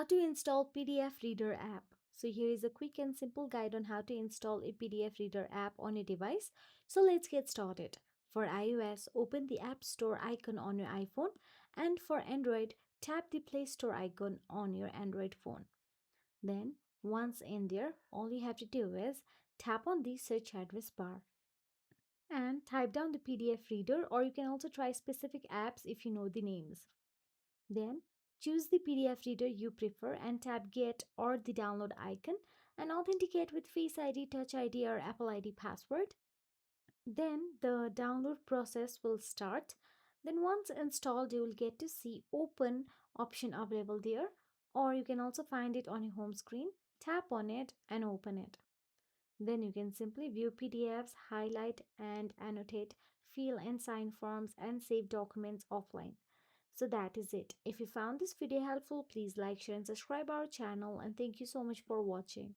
How to install PDF Reader app. So here is a quick and simple guide on how to install a PDF Reader app on your device. So let's get started. For iOS, open the App Store icon on your iPhone, and for Android, tap the Play Store icon on your Android phone. Then, once in there, all you have to do is tap on the search address bar and type down the PDF Reader, or you can also try specific apps if you know the names. Then choose the PDF reader you prefer and tap Get or the download icon and authenticate with Face ID, Touch ID, or Apple ID password. Then the download process will start. Then once installed, you will get to see Open option available there, or you can also find it on your home screen. Tap on it and open it. Then you can simply view PDFs, highlight and annotate, fill and sign forms, and save documents offline. So that is it. If you found this video helpful, please like, share, and subscribe our channel. And thank you so much for watching.